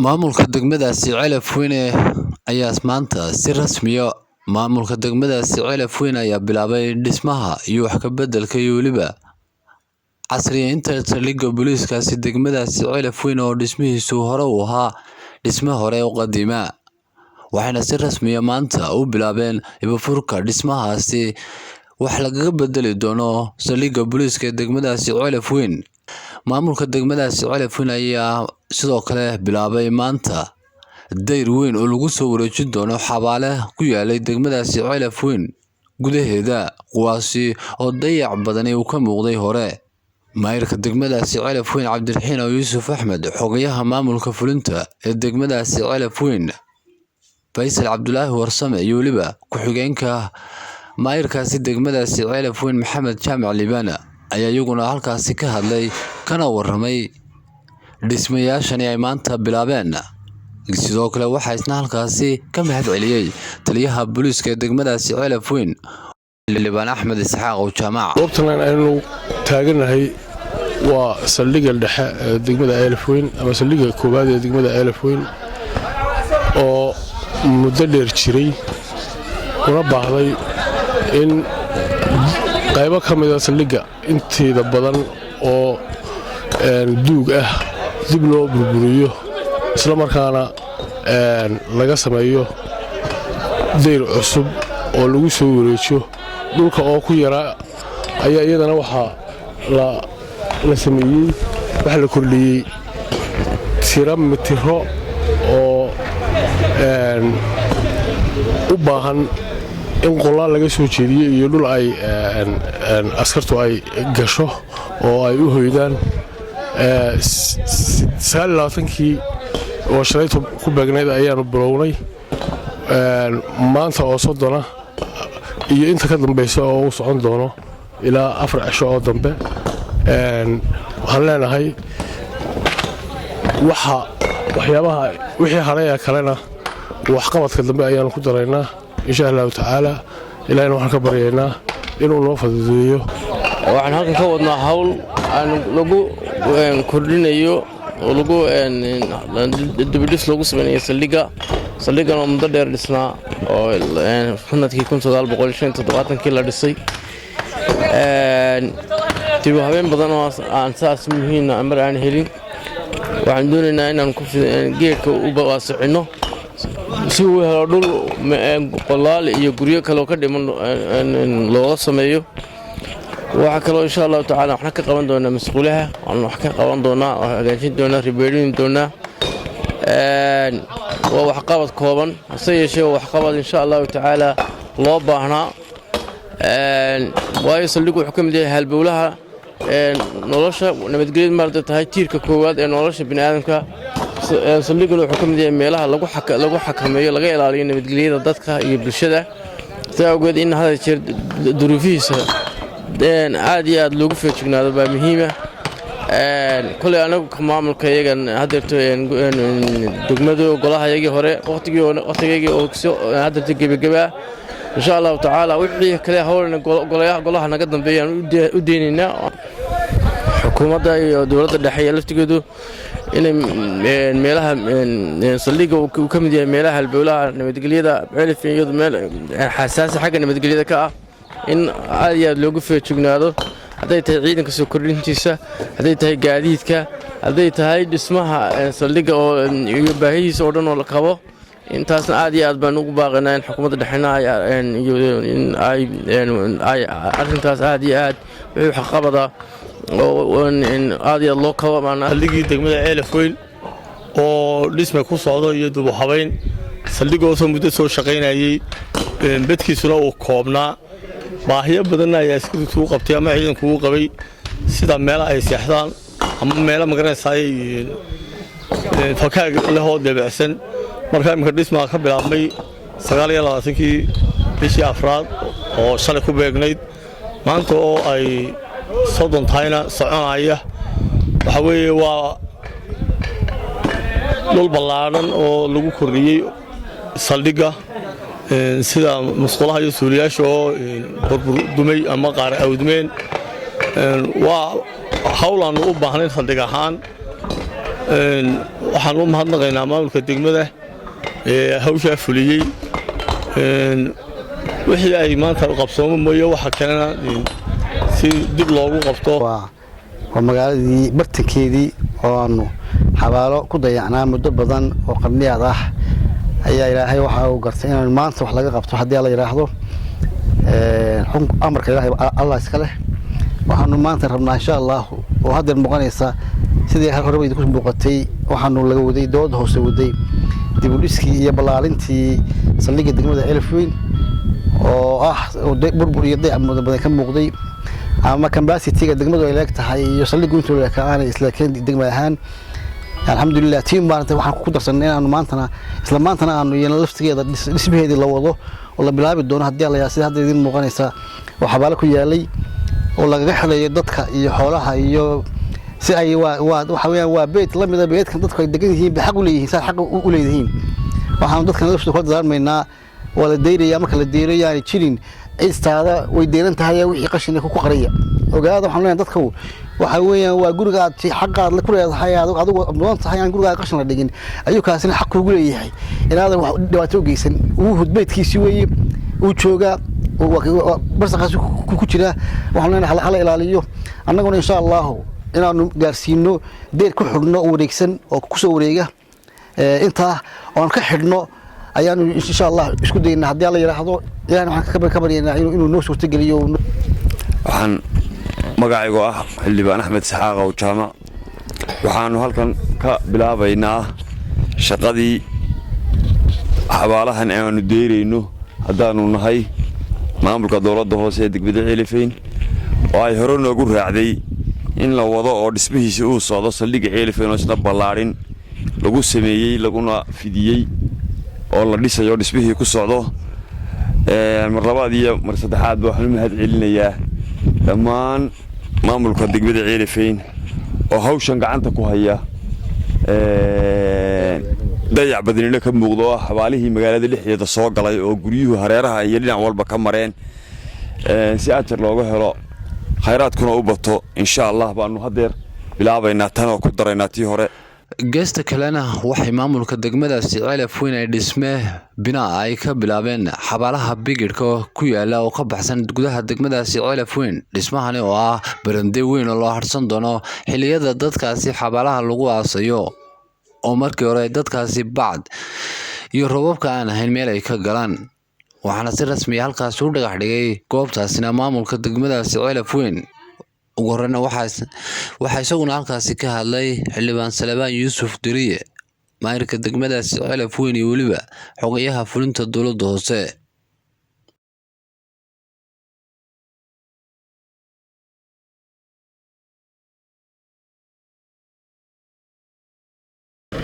Maamulka degmadaasi Celaf Weyne ayaa maanta si rasmi ah bilaabay dhismaha iyo wax ka beddelka iyo waliba casriyeynta saldhigga booliiskaasi degmadaasi Celaf Weyne oo dhismihiisu hore u ahaa dhisme hore oo qadiimi ah, waxayna si rasmi ah maanta u bilaabeen ibafurka dhismahaasi wax lagaga beddeli doono saldhigga booliiska degmadaasi Celaf Weyne. Maamulka degmadaasi Celaf Weyne ayaa sidoo kale bilaabay maanta dayr weyn oo lagu soo wareejin doono xabaale ku yaalay degmadaasi Celaf Weyne gudaheeda, kuwaasi oo dayac badan uu ka muuqday hore. Maayirka degmadaasi Celaf Weyne Cabdiraxiin Yuusuf Axmed, xogayaha maamulka fulinta ee degmadaasi Celaf Weyne Faysal Cabdulaahi Warsame iyo waliba ku-xigeenka maayirkaasi degmadaasi Celaf Weyne Maxamed Jaamac Liibana ayaa iyaguna halkaasi ka hadlay kana warramay dhismayaashani ay maanta bilaabeen. Sidoo kale waxaa isna halkaasi ka mahad celiyay taliyaha booliiska degmadaasi Celaf Weyne Liibaan Axmed Isxaaq oo Jaamac. goobtan aynu taaganahay waa saldhigga dhexe ee degmada Celaf Weyne ama saldhigga koowaad ee degmada Celaf Weyne oo muddo dheer jiray una baahday in qaybo ka mid ah saldhigga inteeda badan oo duug ah dib loo burburiyo isla markaana laga sameeyo dayr cusub oo lagu soo wareejiyo dhulka oo ku yaraa ayaa iyadana waxaa la sameeyey waxa la kordhiyey tiro mitiro oo u baahan in qollaal laga soo jeediyo iyo dhul ay askartu ay gasho oo ay u hoydaan 29kii oo shalayto ku beegnayd ayaanu bilownay maanta oo 30 iyo inta ka dambaysa oo uu socon doono ilaa 4 cisho oo dambe waxaan leenahay waxyaabaha wixii haray kalena wax qabadka dambe ayaanu ku daraynaa insha Allah taala ilaahna waxaan ka baryaynaa inuu noo fududeeyo. waxaan halkan ka wadnaa hawl aan lagu kordhinayo oo lagu dibadhis lagu sameeyo saldhiggan oo muddo dheer dhisnaa oo sanadkii 1975 la dhisay dib u habeyn badan oo aan saas muhiim ah mar aan helin. waxaan doonaynaa inaan ku geedka u waasicino si uu helo dhul qollaal iyo guryo kale oo ka dhiman looga sameeyo. waxa kale oo insha Allah taala waxna ka qaban doonaa mas'uulaha, wax ka qaban doonaa oo hagaajin doonaa, ribeerin doonaa waa wax qabad kooban hase yeeshee wax qabad insha Allah taala loo baahnaa. waayo saldhiggu wuxuu ka mid yahay halbowlaha nolosha nabadgelyada maarta tahay tiirka koowaad ee nolosha bini'aadamka. saldhiggu wuxuu ka mid yahay meelaha lagu xakameeyo laga ilaaliyo nabadgelyada dadka iyo bulshada. sidaa awgeed in hada jeer duruufihiisa aad iyo aad loogu feejignaado baa muhiim ah. kulay anagu maamulka iyagan hadeerto degmadu golaha iyagii hore waqtigii oo hadeerto gebagaba insha Allah taala wixii kale hawlna golaha naga dambeeyaan u deeninaa. xukuumadda iyo dawladda dhexe laftigeedu inay meelaha saldhigga uu ka mid yahay meelaha halbowlaha nabadgelyada Celaf Weyne iyo meel xasaasi xagga nabadgelyada ka ah in aad iyo aad loogu feejignaado. hadday tahay ciidanka soo kordhintiisa, hadday tahay gaadiidka, hadday tahay dhismaha saldhigga oo iyo baahidiisa oo dhan oo la qabo. intaasna aad iyo aad baan ugu baaqaynaa in xukuumadda dhexena ay arrintaas aad iyo aad wixii wax qabada oo aad iyo aad loo kabo. saldhiggii degmada Celaf Weyne oo dhisme ku socdo iyo dib u habeyn saldhiggoosoo muddo soo shaqaynayay bedkiisuna uu koobnaa. baahiyo badan ayaa isku qabtay ama ciidanku uu qabay sida meelaha ay seexdaan ama meelo magaranaysaay fakaag leh oo dabacsan. marka imka dhismaha ka bilaabmay 29kii bishii afraad oo shalay ku beegnayd maanta oo ay 30 tahayna soconaya. waxa weeye waa dhul ballaaran oo lagu kordhiyey saldhigga sida musqulaha iyo suuliyaasha oo burburdumay ama qaar awdmeen. waa hawl aan u baahnayn saldhig ahaan waxaan u mahadnaqaynaa maamulka degmada hawshaa fuliyey wixii ay maanta qabsoomo mooye waxa kalena si dib loogu qabto waa magaaladii bartankeedii oo aanu xabaalo ku dayacnaa muddo badan oo qarniyaad ah ayaa ilaahay waxa uu gartay inaan maanta wax laga qabto haddii la yiraahdo amarka ilaahay Allah iska leh waxaanu maanta rabnaa insha Allah oo hadda muuqanaysa sidii hore way ku muuqatay waxaanu laga waday dood hoose waday dib u dhiskii iyo balaalintii saldhigga degmada Elfweyn oo burbur iyo dayac badan ka muuqday ama capacity-ga degmadu ay leegtahay iyo saldhiggu intuu leeyahay isla keen degmada ahaan alxamdulillah team maanta waxaan ku darsanay inaanu maantana isla maantana aanu yeelno laftigeeda dhismaheedii la wado oo la bilaabi doono haddii la yaasiin hadda idin muuqanaysa oo xabaalo ku yaalay oo laga xaleeyo dadka iyo xoolaha iyo si ay waxa weeyaan waa beed la mid ah beedkan dadku ay degan yihiin xaq u leeyihiin xaq u leeyihiin waxaan dadkan laftu ku darmeynaa wala deyraya marka la deerayo ay jirin istaada way deeran tahay wixii qashin ku qariya ogaada waxaan leenahay dadku waxa weeyaan waa guriga aad xaqaad la ku leedahay adigu doon tahay aan guriga qashin la dhigin ayuu kaasina xaq ugu leeyahay inaad wax dhibaato geysan uu hudbeedkiisi weeye uu jooga barsaqaas ku jira waxaan leenahay hala ilaaliyo annaguna insha Allah inaanu gaarsiino deer ku xidhno oo wareegsan oo ku soo wareega inta oo ka xidhno ayaanu insha Allah isku daynaa haddii la yiraahdo ilaahay waxaan ka baryaynaa inuu noo suurto geliyo waxaan magacaygu ah xildhibaan Axmed Saxaaq oo jaamac waxaanu halkan ka bilaabaynaa shaqadii xabaalahan aanu deereyno haddaanu nahay maamulka dowladda hoose ee degmada Elfweyn oo ay hore noogu raacday in la wado oo dhismihiisa uu socdo saldhigga Elfweyn oo isna ballaarin lagu sameeyay laguna fidiyay oo la dhisayo dhismihii ku socdo mar labaad iyo mar saddexaad waxaan mahad celinayaa dhammaan maamulka degmada Elfweyn oo hawshan gacanta ku haya dayac badnina ka muuqdo xabaalihii magaalada dhexdeeda soo galay oo guryuhu hareeraha iyo dhinac walba ka mareen si ajar looga helo khayraadkuna u bato insha Allah baanu hadeer bilaabaynaa tan oo ku daraynaa tii hore geesta kalena waxay maamulka degmadaasi Elfweyn ay dhisme binaa ay ka bilaabeen xabaalaha bigirka ku yaala oo ka baxsan gudaha degmadaasi Elfweyn dhismahani oo ah barande weyn oo loo harsan doono xilliyada dadkaasi xabaalaha lagu aasayo oo markii hore dadkaasi bacd iyo roobabka aan ahayn meel ay ka galaan waxaana si rasmi ah halkaas u dhagax dhigay goobtaasina maamulka degmadaasi Elfweyn ugu horreyn waxa isaguna halkaasi ka hadlay xildhibaan Salabaan Yuusuf Diriye maayirka degmadaasi Elfweyn iyo waliba xogayaha fulinta dowladda hoose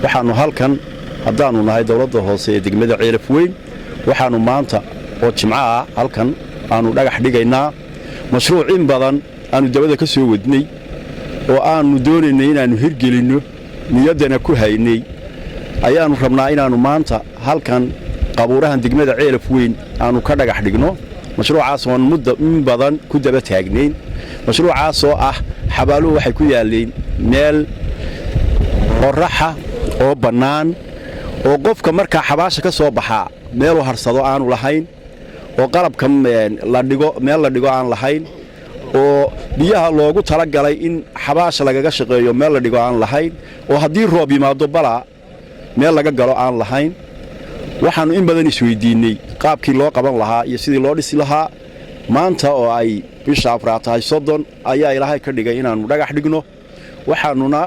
waxaanu halkan haddaanu nahay dowladda hoose ee degmada Elfweyn waxaanu maanta oo jimcaha halkan aanu dhagax dhigaynaa mashruuc in badan aanu dabada ka soo wadnay oo aanu doonaynay inaanu hirgelinno niyadana ku haynay ayaanu rabnaa inaanu maanta halkan qabuurahan degmada Elfweyn aanu ka dhagax dhigno mashruucaas oo muddo in badan ku daba taagnayn mashruucaas oo ah xabaaluhu waxay ku yaaleen meel qorraxa oo bannaan oo qofka markaa xabaasha ka soo baxaa meel uu harsado aanu lahayn oo qalabka la dhigo meel la dhigo aan lahayn oo biyaha loogu tala galay in xabaasha lagaga shaqeeyo meel la dhigo aan lahayn oo haddii roob yimaado bala meel laga galo aan lahayn waxaanu in badan isweydiinay qaabkii loo qaban lahaa iyo sidii loo dhisi lahaa maanta oo ay bisha afraad tahay 30 ayaa ilaahay ka dhigay inaanu dhagax dhigno waxaanuna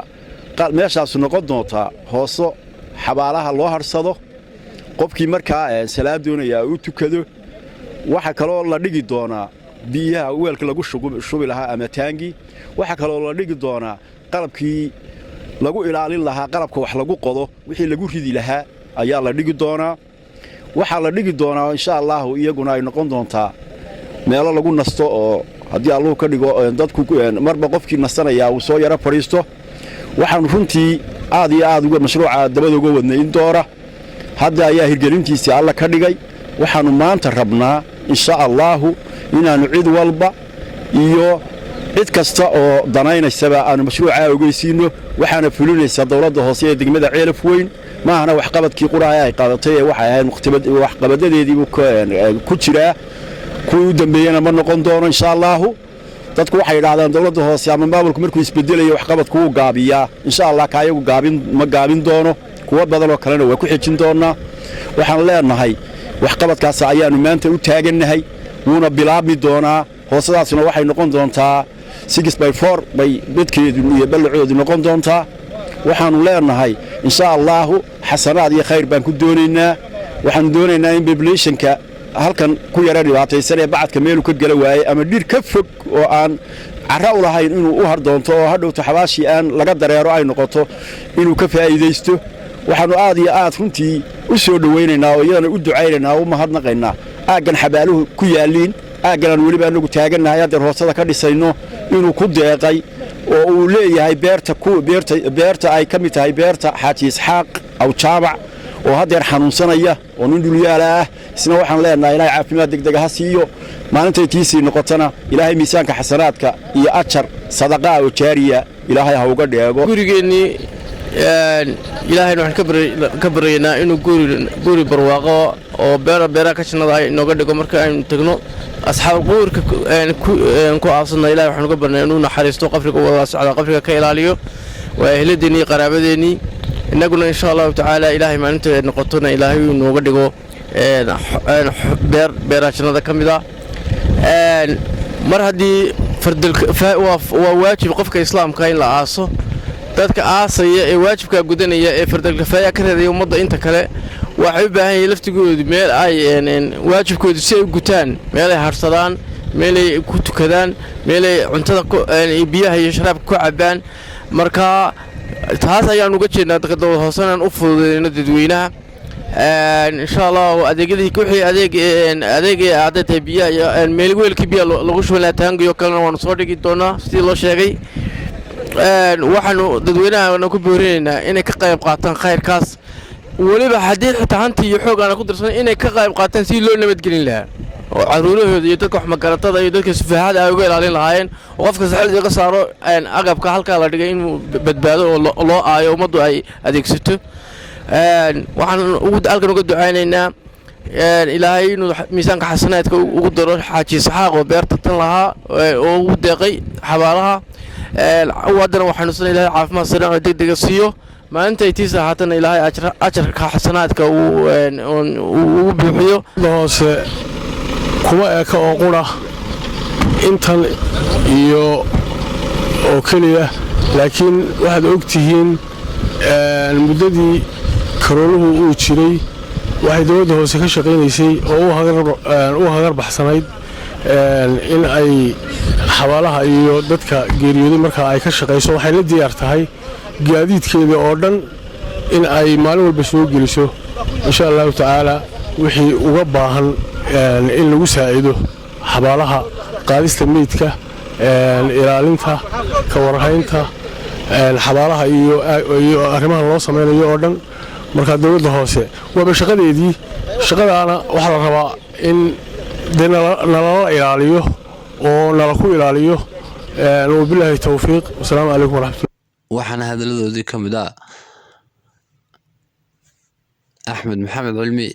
meeshaas noqon doontaa hooso xabaalaha loo harsado qofkii markaa salaad doonaya uu tukado waxa kale oo la dhigi doonaa biyaha weelka lagu shubi lahaa ama taangi waxa kale oo la dhigi doonaa qalabkii lagu ilaalin lahaa qalabka wax lagu qodo wixii lagu ridi lahaa ayaa la dhigi doonaa waxa la dhigi doonaa insha Allah iyaguna ay noqon doontaa meelo lagu nasto oo haddii Allah ka dhigo dadku marba qofkii nasanaya uu soo yara fariisto waxaan runtii aad iyo aad uga mashruuca dabada uga wadnay in doora hadda ayaa hirgelintiisa alla ka dhigay waxaanu maanta rabnaa insha Allah inaanu cid walba iyo cid kasta oo danaynaysa aanu mashruuca ogeysiino waxaana fulinaysa dawladda hoose ee degmada Ceelaf Weyn maahana wax qabadkii quraaya ay qaadatay waxay ahayd wax qabadadeedii ku jira kuwa dambeeyana ma noqon doono insha Allah dadku waxay yiraahdaan dawladda hoose ama maamulku markuu isbedelayo wax qabadku uu gaabiya insha Allah ka ayagu gaabin doono kuwa badan oo kalena way ku xijin doonaa waxaan leenahay wax qabadkaas ayaanu maanta u taaganahay wuuna bilaabmi doonaa hoosadaasna waxay noqon doontaa 6x4 bay dadkeedu iyo ballacoodu noqon doontaa waxaanu leenahay insha Allah xasanaad iyo khayr baan ku doonaynaa waxaan doonaynaa in populationka halkan ku yara dhibaataysan ee bacadka meel ka gala waayay ama dhir ka fog oo aan carra u lahayn inuu u har doonto oo hadhowto xabaashi aan laga dareero ay noqoto inuu ka faa'iideysto waxaanu aad iyo aad runtii u soo dhaweynaynaa oo iyadana u ducaynaynaa oo mahadnaqaynaa aagan xabaaluhu ku yaaliin aagan waliba anagu taaganahay hadda hoosada ka dhisayno inuu ku deeqay oo uu leeyahay beerta ay ka mid tahay beerta Xaaji Isxaaq aw Jaabac oo hadda xanuunsanaya oo nin dhulyaala ah isna waxaan leenahay inay caafimaad degdeg ah siiyo maalinta tiisi noqotana ilaahay miisaanka xasanaadka iyo ajar sadaqa oo jaariya ilaahay ha uga dheego gurigeeni ilaahay waxaan ka baryaynaa inuu guri barwaaqo oo beera ka shinada inooga dhigo marka aynu tagno asxaab quurka ku aasna ilaahay waxaan uga barnaa inuu naxariisto qafriga wada socda qafriga ka ilaaliyo waa ehledeeni qaraabadeeni inaguna insha Allah ta'ala ilaahay maalinta noqotona ilaahay inooga dhigo beera shinada kamida mar hadii waa waajib qofka islaamka in la aaso dadka aasaya ee waajibka gudanaya ee fardal kifaaya ka reeday ummadda inta kale waxay u baahan yihiin laftigoodu meel ay waajibkoodu si ay u gutaan meel ay harsadaan meel ay ku tukadaan meel ay cuntada biyaha iyo sharaabka ku cabaan marka taas ayaan uga jeednaa dadka hoosanaan u fududeyno dadweynaha insha Allah adeegyadii wixii adeeg aadada biyaha iyo meel weelkii biyaha lagu shubay taangiyo kalena waan soo dhigi doonaa sidii loo sheegay waxaanu dadweynaha ku boorinaynaa inay ka qayb qaataan khayrkaas waliba hadii xitaa hantii iyo xoog aan ku dirsan inay ka qayb qaataan si loo nabadgelin lahaa oo caruurahooda iyo dadka wax magaratada iyo dadka sufahaad ay uga ilaalin lahaayeen oo qofka saxilada ka saaro agabka halka la dhigay inuu badbaado oo loo aayo umadu ay adeegsato waxaan halkan uga ducaynaynaa ilaahay inuu miisaanka xasanaadka ugu daro Xaaji Isxaaq oo beerta tan lahaa oo ugu deeqay xabaalaha wadana waxaanu san ilaahay caafimaad sare oo degdeg siiyo maalinta tiisa haatan ilaahay ajarka xasanaadka uu bixiyo hoose kuma eka oo qura intan iyo oo kaliya laakiin waxaad ogtihiin muddadii karooluhu uu jiray waxay dawladda hoose ka shaqeynaysay oo u hagar baxsanayd in ay xabaalaha iyo dadka geeriyooday marka ay ka shaqeyso waxay la diyaar tahay gaadiidkeeda oo dhan in ay maalin walba soo geliso insha Allah ta'ala wixii uga baahan in lagu saacido xabaalaha qaadista meydka ilaalinta ka warhaynta xabaalaha iyo arrimaha loo sameeyo oo dhan marka dawladda hoose waa shaqadeedii shaqadaana waxa la rabaa in nala ilaaliyo oo nala ku ilaaliyo wabillahi tawfiiq wassalaamu alaykum warahmatullahi waxaana hadaladoodii kamid ah Axmed Maxamed Cilmi